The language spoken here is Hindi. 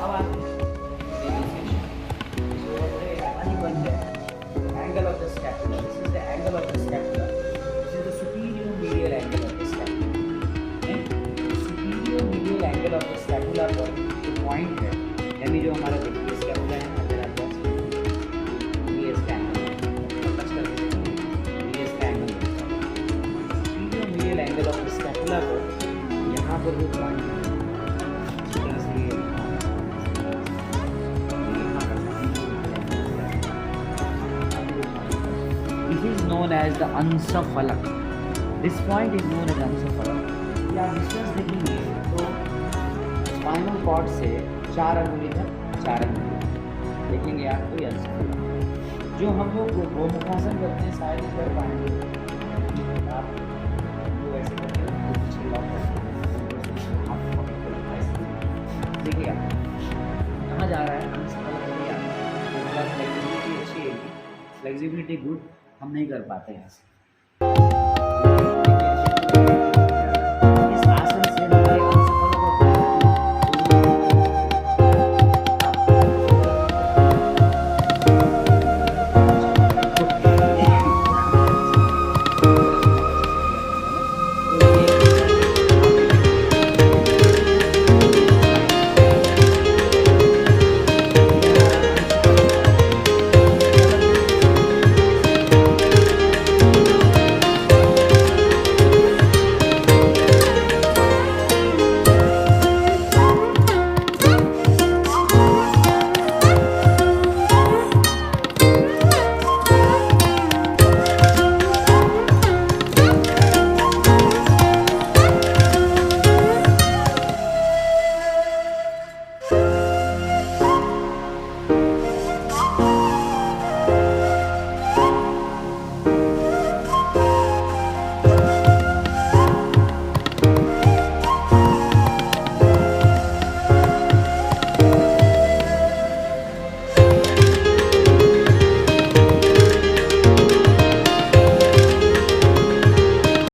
अब आते हैं angle of the scapula. This is the angle of the scapula. This is the superior medial angle of the scapula. And superior medial angle of the scapula पर जो point है, यानी जो हमारा देखिए scapula है, अगर आप ये angle टच करके देखिए ये angle superior medial angle of the scapula पर यहाँ पर जो point है is known as the अंश फलक. This point is known as अंश फलक. या डिस्टेंस देखेंगे तो स्पाइनल कॉर्ड से 4 अंगुली तक 4 अंगुली देखेंगे आप तो अंश फलक. जो हम लोग गोमुखासन करते हैं शायद इस बार पाएंगे आप जो ऐसे करते हैं तो पीछे लॉक देखिए आप कहाँ जा रहा है अंश फलक नहीं आ रहा है. फ्लेक्सिबिलिटी अच्छी है, फ्लेक्सिबिलिटी गुड, हम नहीं कर पाते हैं ऐसे.